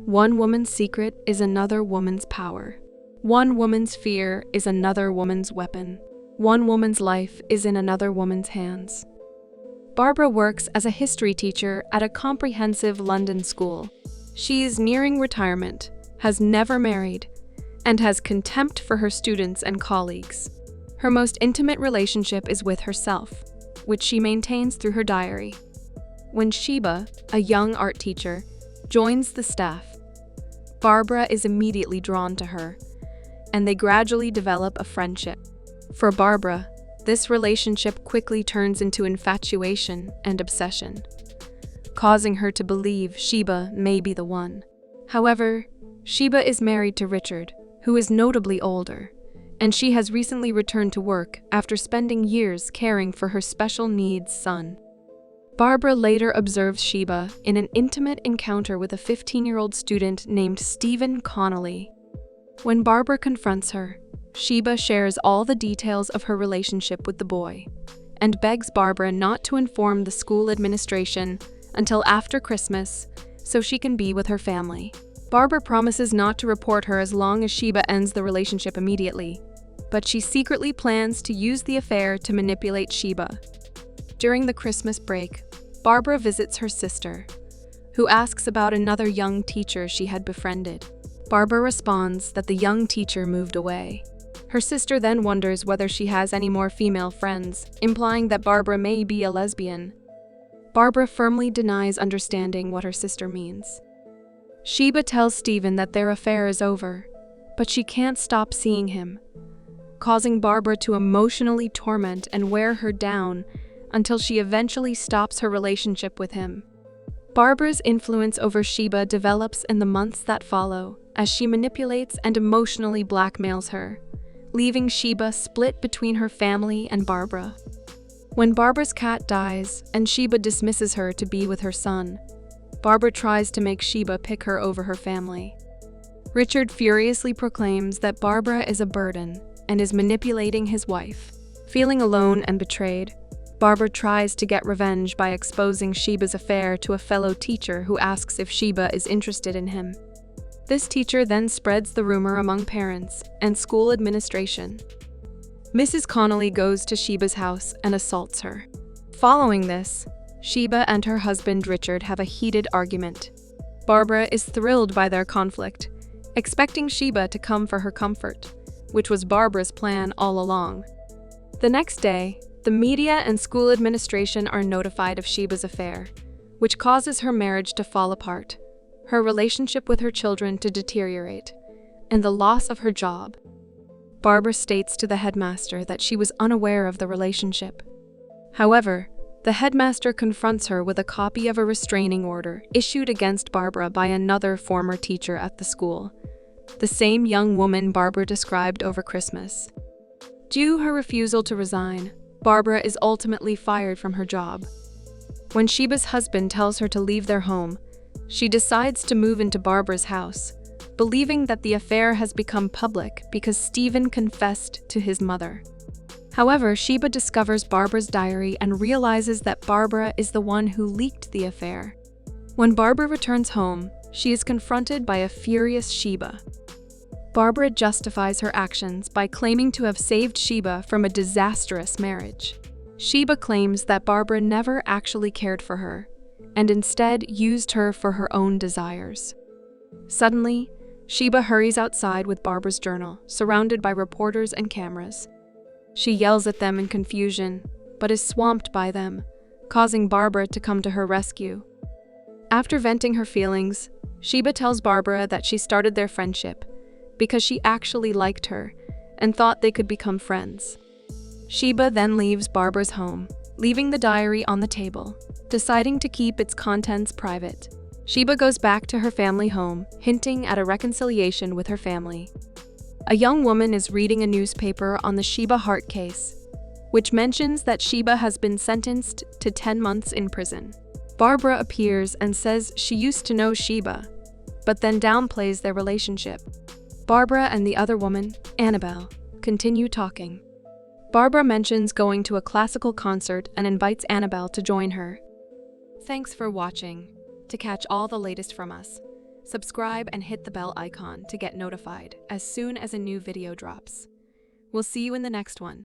One woman's secret is another woman's power. One woman's fear is another woman's weapon. One woman's life is in another woman's hands. Barbara works as a history teacher at a comprehensive London school. She is nearing retirement, has never married, and has contempt for her students and colleagues. Her most intimate relationship is with herself, which she maintains through her diary. When Sheba, a young art teacher, joins the staff, Barbara is immediately drawn to her, and they gradually develop a friendship. For Barbara, this relationship quickly turns into infatuation and obsession, causing her to believe Sheba may be the one. However, Sheba is married to Richard, who is notably older, and she has recently returned to work after spending years caring for her special needs son. Barbara later observes Sheba in an intimate encounter with a 15-year-old student named Stephen Connolly. When Barbara confronts her, Sheba shares all the details of her relationship with the boy and begs Barbara not to inform the school administration until after Christmas so she can be with her family. Barbara promises not to report her as long as Sheba ends the relationship immediately, but she secretly plans to use the affair to manipulate Sheba. During the Christmas break, Barbara visits her sister, who asks about another young teacher she had befriended. Barbara responds that the young teacher moved away. Her sister then wonders whether she has any more female friends, implying that Barbara may be a lesbian. Barbara firmly denies understanding what her sister means. Sheba tells Stephen that their affair is over, but she can't stop seeing him, causing Barbara to emotionally torment and wear her down until she eventually stops her relationship with him. Barbara's influence over Sheba develops in the months that follow as she manipulates and emotionally blackmails her, leaving Sheba split between her family and Barbara. When Barbara's cat dies and Sheba dismisses her to be with her son, Barbara tries to make Sheba pick her over her family. Richard furiously proclaims that Barbara is a burden and is manipulating his wife. Feeling alone and betrayed, Barbara tries to get revenge by exposing Sheba's affair to a fellow teacher who asks if Sheba is interested in him. This teacher then spreads the rumor among parents and school administration. Mrs. Connolly goes to Sheba's house and assaults her. Following this, Sheba and her husband Richard have a heated argument. Barbara is thrilled by their conflict, expecting Sheba to come for her comfort, which was Barbara's plan all along. The next day, the media and school administration are notified of Sheba's affair, which causes her marriage to fall apart, her relationship with her children to deteriorate, and the loss of her job. Barbara states to the headmaster that she was unaware of the relationship. However, the headmaster confronts her with a copy of a restraining order issued against Barbara by another former teacher at the school, the same young woman Barbara described over Christmas. Due to her refusal to resign, Barbara is ultimately fired from her job. When Sheba's husband tells her to leave their home, she decides to move into Barbara's house, believing that the affair has become public because Stephen confessed to his mother. However, Sheba discovers Barbara's diary and realizes that Barbara is the one who leaked the affair. When Barbara returns home, she is confronted by a furious Sheba. Barbara justifies her actions by claiming to have saved Sheba from a disastrous marriage. Sheba claims that Barbara never actually cared for her, and instead used her for her own desires. Suddenly, Sheba hurries outside with Barbara's journal, surrounded by reporters and cameras. She yells at them in confusion, but is swamped by them, causing Barbara to come to her rescue. After venting her feelings, Sheba tells Barbara that she started their friendship because she actually liked her and thought they could become friends. Sheba then leaves Barbara's home, leaving the diary on the table, deciding to keep its contents private. Sheba goes back to her family home, hinting at a reconciliation with her family. A young woman is reading a newspaper on the Sheba Hart case, which mentions that Sheba has been sentenced to 10 months in prison. Barbara appears and says she used to know Sheba, but then downplays their relationship. Barbara and the other woman, Annabelle, continue talking. Barbara mentions going to a classical concert and invites Annabelle to join her. Thanks for watching. To catch all the latest from us, Subscribe and hit the bell icon to get notified as soon as a new video drops. We'll see you in the next one.